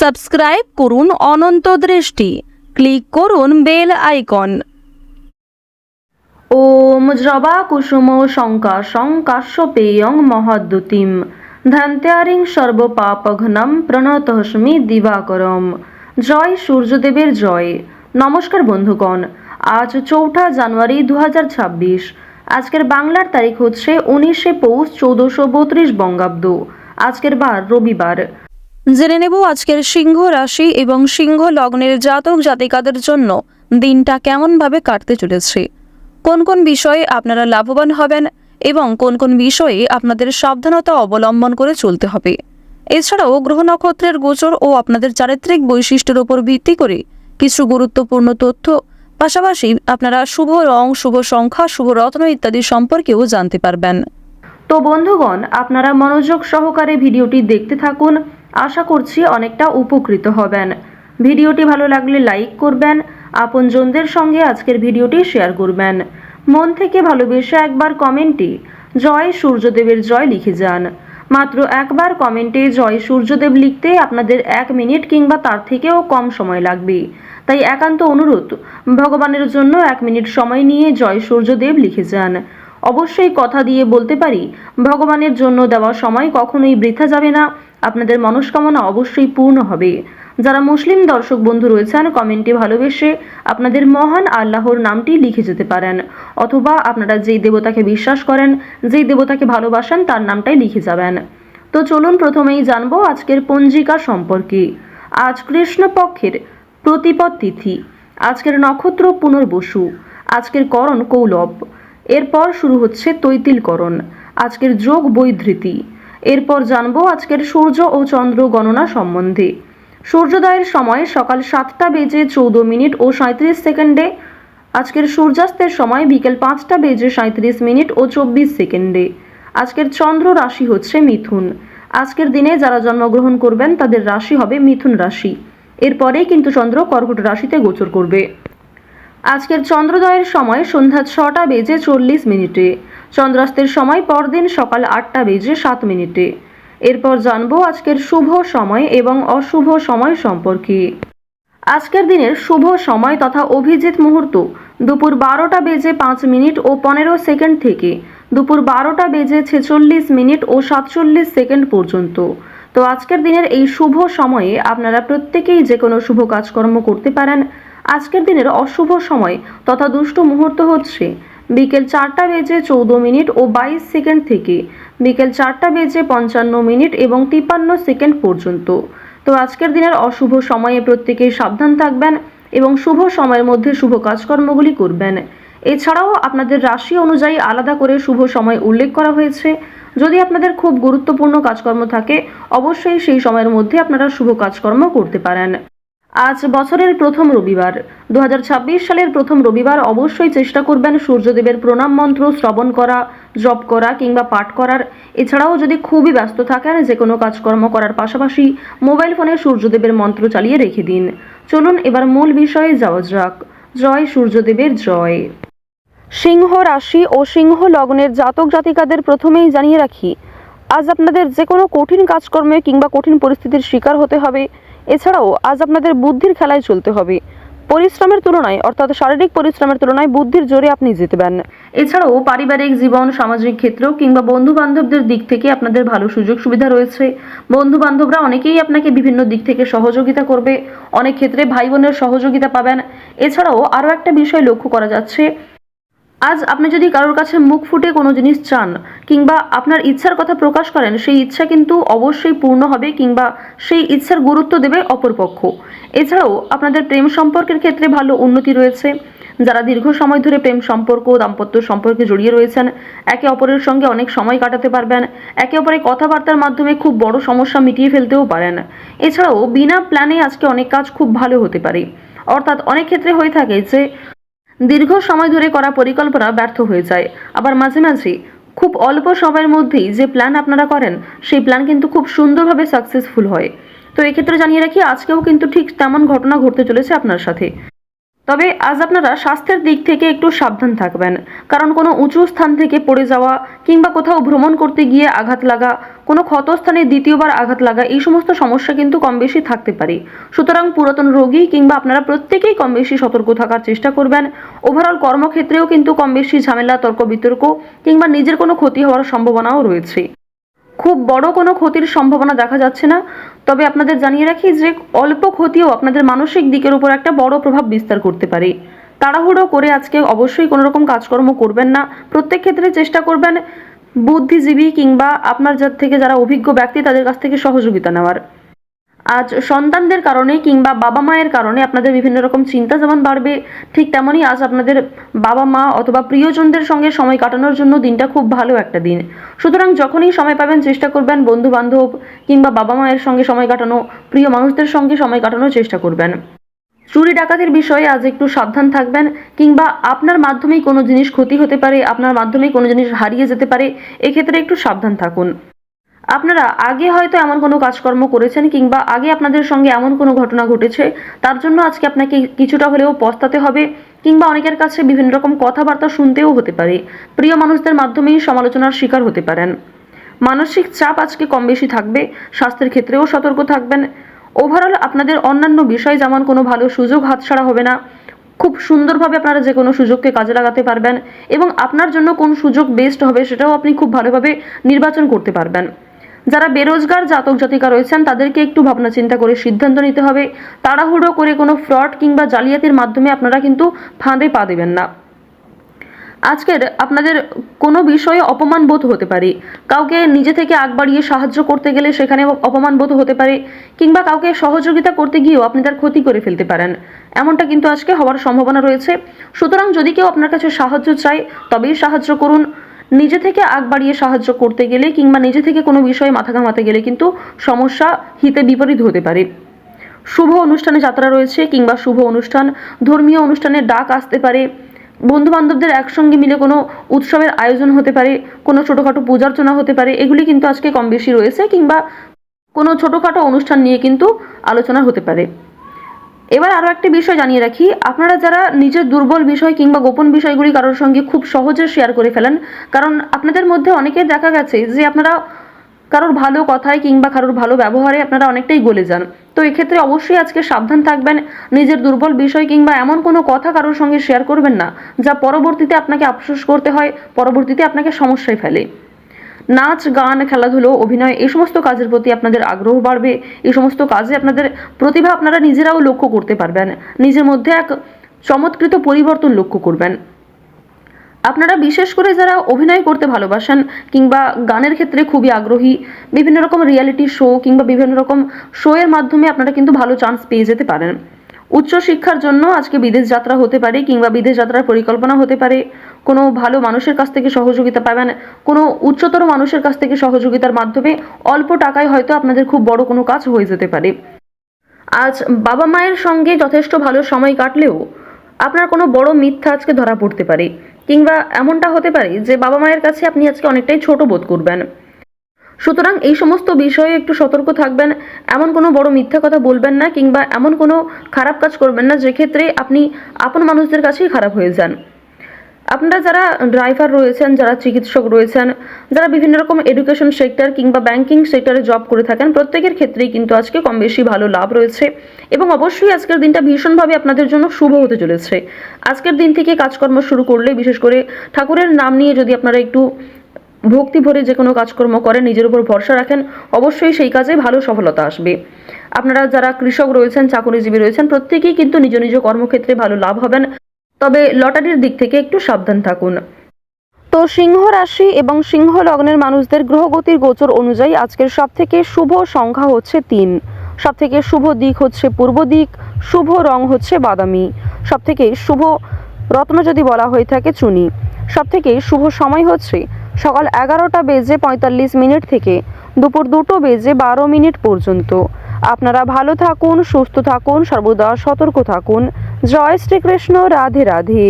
Subscribe করুন অনন্ত দৃষ্টি, click করুন বেল আইকন। ওম জবা কুসুম শঙ্কাশং কাশ্যপেয়ং মহাদ্যুতিম ধ্যান্ত্যারিং সর্বপাপঘ্নম প্রণতস্মি দিবাকরম। জয় সূর্যদেবের জয়। নমস্কার বন্ধুগণ, আজ 4 জানুয়ারি 2026। আজকের বাংলার তারিখ হচ্ছে 19 পৌষ 1432 বঙ্গাব্দ। আজকের বার রবিবার। জেনে নেব আজকের সিংহ রাশি এবং সিংহ লগ্নের জাতক জাতিকাদের জন্য দিনটা কেমনভাবে কাটতে চলেছে, কোন কোন বিষয়ে আপনারা লাভবান হবেন এবং কোন কোন বিষয়ে আপনাদের সাবধানতা অবলম্বন করে চলতে হবে। এছাড়াও গ্রহ নক্ষত্রের গোচর ও আপনাদের চারিত্রিক বৈশিষ্ট্যের উপর ভিত্তি করে কিছু গুরুত্বপূর্ণ তথ্য, পাশাপাশি আপনারা শুভ রং, শুভ সংখ্যা, শুভ রত্ন ইত্যাদি সম্পর্কেও জানতে পারবেন। তো বন্ধুগণ, আপনারা মনোযোগ সহকারে ভিডিওটি দেখতে থাকুন। আশা করছি অনেকটা উপকৃত হবেন। ভিডিওটি ভালো লাগলে লাইক করবেন, আপনজনদের সঙ্গে আজকের ভিডিওটি শেয়ার করবেন। মন থেকে ভালোবেসে একবার কমেন্টে জয় সূর্যদেবের জয় লিখে যান। মাত্র একবার কমেন্টে জয় সূর্যদেব লিখতে আপনাদের 1 মিনিট কিংবা তার থেকেও কম সময় লাগবে। তাই একান্ত অনুরোধ, ভগবানের জন্য 1 মিনিট সময় নিয়ে জয় সূর্যদেব লিখে যান। অবশ্যই কথা দিয়ে বলতে পারি, ভগবানের জন্য দেওয়া সময় কখনোই বৃথা যাবে না, আপনাদের মনস্কামনা অবশ্যই পূর্ণ হবে। যারা মুসলিম দর্শক বন্ধু রয়েছেন, কমেন্টে ভালোবেসে আপনাদের মহান আল্লাহর নামটি লিখে যেতে পারেন, অথবা আপনারা যেই দেবতাকে বিশ্বাস করেন, যেই দেবতাকে ভালোবাসেন তার নামটাই লিখে যাবেন। তো চলুন প্রথমেই জানবো আজকের পঞ্জিকা সম্পর্কে। আজ কৃষ্ণপক্ষের প্রতিপদ তিথি, আজকের নক্ষত্র পুনর্বসু, আজকের করণ কৌলব, এরপর শুরু হচ্ছে তৈতিলকরণ, আজকের যোগ বৈধৃতি। এরপর জানবো আজকের সূর্য ও চন্দ্র গণনা সম্বন্ধে। সূর্যোদয়ের সময় সকাল 7টা বেজে 14 মিনিট ও 37 সেকেন্ডে, আজকের সূর্যাস্তের সময় বিকেল 5টা বেজে 37 মিনিট ও 24 সেকেন্ডে। আজকের চন্দ্র রাশি হচ্ছে মিথুন। আজকের দিনে যারা জন্মগ্রহণ করবেন তাদের রাশি হবে মিথুন রাশি। এরপরেই কিন্তু চন্দ্র কর্কট রাশিতে গোচর করবে। আজকের চন্দ্রোদয়ের সময় সন্ধ্যা 6টা বেজে 40 মিনিটে, চন্দ্রাস্তের সময় পরদিন সকাল 8টা বেজে 7 মিনিটে। এরপর জানবো আজকের শুভ সময় এবং অশুভ সময় সম্পর্কে। আজকের দিনের শুভ সময় তথা অভিজিৎ মুহূর্ত দুপুর 12টা বেজে 5 মিনিট ও 15 সেকেন্ড থেকে দুপুর 12টা বেজে 46 মিনিট ও 47 সেকেন্ড পর্যন্ত। তো আজকের দিনের এই শুভ সময়ে আপনারা প্রত্যেকেই যে কোনো শুভ কাজকর্ম করতে পারেন। আজকের দিনের অশুভ সময় তথা দুষ্ট মুহূর্ত হচ্ছে বিকেল 4টা বেজে 14 মিনিট ও 22 সেকেন্ড থেকে বিকেল 4টা বেজে 55 মিনিট এবং 53 সেকেন্ড পর্যন্ত। তো আজকের দিনের অশুভ সময়ে প্রত্যেকেই সাবধান থাকবেন এবং শুভ সময়ের মধ্যে শুভ কাজকর্মগুলি করবেন। এছাড়াও আপনাদের রাশি অনুযায়ী আলাদা করে শুভ সময় উল্লেখ করা হয়েছে। যদি আপনাদের খুব গুরুত্বপূর্ণ কাজকর্ম থাকে, অবশ্যই সেই সময়ের মধ্যে আপনারা শুভ কাজকর্ম করতে পারেন। আজ বছরের প্রথম রবিবার, 2026 সালের প্রথম রবিবার। অবশ্যই চেষ্টা করবেন সূর্যদেবের প্রণাম মন্ত্র শ্রবণ করা, জপ করা কিংবা পাঠ করার। এছাড়াও যদি খুবই ব্যস্ত থাকেন, যে কোনো কাজকর্ম করার পাশাপাশি মোবাইল ফোনে সূর্যদেবের মন্ত্র চালিয়ে রেখে দিন। চলুন এবার মূল বিষয়ে যাওয়া যাক। জয় সূর্যদেবের জয়। সিংহ রাশি ও সিংহ লগ্নের জাতক জাতিকাদের প্রথমেই জানিয়ে রাখি, আজ আপনাদের যে কোনো কঠিন কাজকর্মে কিংবা কঠিন পরিস্থিতির শিকার হতে হবে। এছাড়াও আজ আপনাদের বুদ্ধির খেলায় চলতে হবে। পরিশ্রমের তুলনায়, অর্থাৎ শারীরিক পরিশ্রমের তুলনায় বুদ্ধির জোরে আপনি জিতবেন। এছাড়াও পারিবারিক জীবন, সামাজিক ক্ষেত্র কিংবা বন্ধু বান্ধবদের দিক থেকে আপনাদের ভালো সুযোগ সুবিধা রয়েছে। বন্ধু বান্ধবরা অনেকেই আপনাকে বিভিন্ন দিক থেকে সহযোগিতা করবে, অনেক ক্ষেত্রে ভাই বোনের সহযোগিতা পাবেন। এছাড়াও আরও একটা বিষয় লক্ষ্য করা যাচ্ছে, আজ আপনি যদি কারোর কাছে মুখ ফুটে কোনো জিনিস চান কিংবা আপনার ইচ্ছার কথা প্রকাশ করেন, সেই ইচ্ছা কিন্তু অবশ্যই পূর্ণ হবে কিংবা সেই ইচ্ছার গুরুত্ব দেবে অপরপক্ষ। এছাড়াও আপনাদের প্রেম সম্পর্কের ক্ষেত্রে ভালো উন্নতি রয়েছে। যারা দীর্ঘ সময় ধরে প্রেম সম্পর্ক, দাম্পত্য সম্পর্কে জড়িয়ে রয়েছেন, একে অপরের সঙ্গে অনেক সময় কাটাতে পারবেন। একে অপরের কথাবার্তার মাধ্যমে খুব বড় সমস্যা মিটিয়ে ফেলতেও পারেন। এছাড়াও বিনা প্ল্যানে আজকে অনেক কাজ খুব ভালো হতে পারে। অর্থাৎ অনেক ক্ষেত্রে হয়ে থাকে যে দীর্ঘ সময় ধরে করা পরিকল্পনা ব্যর্থ হয়ে যায়, আবার মাঝে মাঝে খুব অল্প সময়ের মধ্যেই যে প্ল্যান আপনারা করেন সেই প্ল্যান কিন্তু খুব সুন্দরভাবে সাকসেসফুল হয়। তো এক্ষেত্রে জানিয়ে রাখি, আজকেও কিন্তু ঠিক তেমন ঘটনা ঘটতে চলেছে আপনার সাথে। তবে আজ আপনারা স্বাস্থ্যের দিক থেকে একটু সাবধান থাকবেন, কারণ কোনো উঁচু স্থান থেকে পড়ে যাওয়া কিংবা কোথাও ভ্রমণ করতে গিয়ে আঘাত লাগা, কোনো ক্ষতস্থানে দ্বিতীয়বার আঘাত লাগা, এই সমস্ত সমস্যা কিন্তু কম বেশি থাকতে পারে। সুতরাং পুরাতন রোগী কিংবা আপনারা প্রত্যেকেই কম বেশি সতর্ক থাকার চেষ্টা করবেন। ওভারঅল কর্মক্ষেত্রেও কিন্তু কম বেশি ঝামেলা, তর্ক বিতর্ক কিংবা নিজের কোনো ক্ষতি হওয়ার সম্ভাবনাও রয়েছে। খুব বড় কোনো ক্ষতির সম্ভাবনা দেখা যাচ্ছে না, তবে আপনাদের জানিয়ে রাখি যে অল্প ক্ষতিও আপনাদের মানসিক দিকের উপর একটা বড় প্রভাব বিস্তার করতে পারে। তাড়াহুড়ো করে আজকে অবশ্যই কোনো রকম কাজকর্ম করবেন না। প্রত্যেক ক্ষেত্রে চেষ্টা করবেন বুদ্ধিজীবী কিংবা আপনার থেকে যারা অভিজ্ঞ ব্যক্তি তাদের কাছ থেকে সহযোগিতা নেওয়ার। আজ সন্তানদের কারণে কিংবা বাবা মায়ের কারণে আপনাদের বিভিন্ন রকম চিন্তা যেমন বাড়বে, ঠিক তেমনই আজ আপনাদের বাবা মা অথবা প্রিয়জনদের সঙ্গে সময় কাটানোর জন্য দিনটা খুব ভালো একটা দিন। সুতরাং যখনই সময় পাবেন চেষ্টা করবেন বন্ধু বান্ধব কিংবা বাবা মায়ের সঙ্গে সময় কাটানো, প্রিয় মানুষদের সঙ্গে সময় কাটানোর চেষ্টা করবেন। চুরি ডাকাতির বিষয়ে আজ একটু সাবধান থাকবেন, কিংবা আপনার মাধ্যমেই কোনো জিনিস ক্ষতি হতে পারে, আপনার মাধ্যমেই কোনো জিনিস হারিয়ে যেতে পারে, এক্ষেত্রে একটু সাবধান থাকুন। আপনারা আগে হয়তো এমন কোনো কাজকর্ম করেছেন কিংবা আগে আপনাদের সঙ্গে এমন কোনো ঘটনা ঘটেছে, তার জন্য আজকে আপনাকে কিছুটা হলেও পস্তাতে হবে, কিংবা অনেকের কাছে বিভিন্ন রকম কথাবার্তা শুনতেও হতে পারে। প্রিয় মানুষদের মাধ্যমেই সমালোচনার শিকার হতে পারেন। মানসিক চাপ আজকে কম বেশি থাকবে, স্বাস্থ্যের ক্ষেত্রেও সতর্ক থাকবেন। ওভারঅল আপনাদের অন্যান্য বিষয় যেমন কোনো ভালো সুযোগ হাতছাড়া হবে না, খুব সুন্দরভাবে আপনারা যে কোনো সুযোগকে কাজে লাগাতে পারবেন এবং আপনার জন্য কোন সুযোগ বেস্ট হবে সেটাও আপনি খুব ভালোভাবে নির্বাচন করতে পারবেন। যারা বেরোজগার জাতক জাতিকা রয়েছেন তাদেরকে একটু ভাবনা চিন্তা করে সিদ্ধান্ত নিতে হবে। তাড়াহুড়ো করে কোনো ফ্রড কিংবা জালিয়াতির মাধ্যমে আপনারা কিন্তু ফাঁদে পা দেবেন না। আজকের আপনাদের কোনো বিষয়ে অপমান বোধ হতে পারে, কাউকে নিজে থেকে আগ বাড়িয়ে সাহায্য করতে গেলে সেখানে অপমান বোধ হতে পারে, কিংবা কাউকে সহযোগিতা করতে গিয়েও আপনি তার ক্ষতি করে ফেলতে পারেন, এমনটা কিন্তু আজকে হওয়ার সম্ভাবনা রয়েছে। সুতরাং যদি কেউ আপনার কাছে সাহায্য চায় তবেই সাহায্য করুন। নিজে থেকে আগ বাড়িয়ে সাহায্য করতে গেলে কিংবা নিজে থেকে কোনো বিষয়ে মাথা ঘামাতে গেলে কিন্তু সমস্যা হিতে বিপরীত হতে পারে। শুভ অনুষ্ঠানে যাত্রা রয়েছে কিংবা শুভ অনুষ্ঠান, ধর্মীয় অনুষ্ঠানের ডাক আসতে পারে, বন্ধু বান্ধবদের একসঙ্গে মিলে কোনো উৎসবের আয়োজন হতে পারে, কোনো ছোটোখাটো পূজার্চনা হতে পারে, এগুলি কিন্তু আজকে কম বেশি রয়েছে, কিংবা কোনো ছোটোখাটো অনুষ্ঠান নিয়ে কিন্তু আলোচনা হতে পারে। এবার আরও একটি বিষয় জানিয়ে রাখি, আপনারা যারা নিজের দুর্বল বিষয় কিংবা গোপন বিষয়গুলি কারোর সঙ্গে খুব সহজে শেয়ার করে ফেলেন, কারণ আপনাদের মধ্যে অনেকের দেখা গেছে যে আপনারা কারোর ভালো কথায় কিংবা কারোর ভালো ব্যবহারে আপনারা অনেকটাই গলে যান। তো এক্ষেত্রে অবশ্যই আজকে সাবধান থাকবেন, নিজের দুর্বল বিষয় কিংবা এমন কোনো কথা কারোর সঙ্গে শেয়ার করবেন না যা পরবর্তীতে আপনাকে আফসোস করতে হয়, পরবর্তীতে আপনাকে সমস্যায় ফেলে। নাচ, গান, খেলাধুলো, অভিনয়, এই সমস্ত কাজের প্রতি আপনাদের আগ্রহ বাড়বে। এই সমস্ত কাজে আপনাদের প্রতিভা আপনারা নিজেরাও লক্ষ্য করতে পারবেন, নিজের মধ্যে এক চমৎকৃত পরিবর্তন লক্ষ্য করবেন। আপনারা বিশেষ করে যারা অভিনয় করতে ভালোবাসেন কিংবা গানের ক্ষেত্রে খুবই আগ্রহী, বিভিন্ন রকম রিয়ালিটি শো কিংবা বিভিন্ন রকম শোয়ের মাধ্যমে আপনারা কিন্তু ভালো চান্স পেয়ে যেতে পারেন। উচ্চশিক্ষার জন্য আজকে বিদেশ যাত্রা হতে পারে কিংবা বিদেশ যাত্রার পরিকল্পনা হতে পারে। কোনো ভালো মানুষের কাছ থেকে সহযোগিতা পাবেন, কোনো উচ্চতর মানুষের কাছ থেকে সহযোগিতার মাধ্যমে অল্প টাকায় হয়তো আপনাদের খুব বড় কোনো কাজ হয়ে যেতে পারে। আজ বাবা মায়ের সঙ্গে যথেষ্ট ভালো সময় কাটলেও আপনার কোনো বড় মিথ্যা আজকে ধরা পড়তে পারে, কিংবা এমনটা হতে পারে যে বাবা মায়ের কাছে আপনি আজকে অনেকটাই ছোট বোধ করবেন। সুতরাং এই সমস্ত বিষয়ে একটু সতর্ক থাকবেন। এমন কোনো বড় মিথ্যা কথা বলবেন না কিংবা এমন কোনো খারাপ কাজ করবেন না যে ক্ষেত্রে আপনি আপন মানুষদের কাছেই খারাপ হয়ে যান। আপনারা যারা ড্রাইভার রয়েছেন, যারা চিকিৎসক রয়েছেন, যারা বিভিন্ন রকম এডুকেশন সেক্টর কিংবা ব্যাংকিং সেক্টরে জব করে থাকেন, প্রত্যেকের ক্ষেত্রেই কিন্তু আজকে কম বেশি ভালো লাভ রয়েছে এবং অবশ্যই আজকের দিনটা ভীষণভাবে আপনাদের জন্য শুভ হতে চলেছে। আজকের দিন থেকে কাজকর্ম শুরু করলে, বিশেষ করে ঠাকুরের নাম নিয়ে যদি আপনারা একটু ভক্তি ভরে যে কোনো কাজকর্ম করেন, নিজের উপর ভরসা রাখেন, অবশ্যই সেই কাজে ভালো সফলতা আসবে। আপনারা যারা কৃষক রয়েছেন, চাকরিজীবী রয়েছেন, প্রত্যেকেই কিন্তু নিজ নিজ কর্মক্ষেত্রে ভালো লাভ হবেন, তবে লটারির দিক থেকে একটু সাবধান থাকুন। তো সিংহ রাশি এবং সিংহ লগ্নের মানুষদের গ্রহগতির গোচর অনুযায়ী আজকের সবথেকে শুভ সংখ্যা হচ্ছে 3, সবথেকে শুভ দিক হচ্ছে পূর্ব দিক, শুভ রং হচ্ছে বাদামি, সবথেকে শুভ রত্ন যদি বলা হয়ে থাকে চুনি, সবথেকে শুভ সময় হচ্ছে সকাল 11:45 থেকে দুপুর 2:12 পর্যন্ত। আপনারা ভালো থাকুন, সুস্থ থাকুন, সর্বদা সতর্ক থাকুন। জয় শ্রীকৃষ্ণ, রাধে রাধে।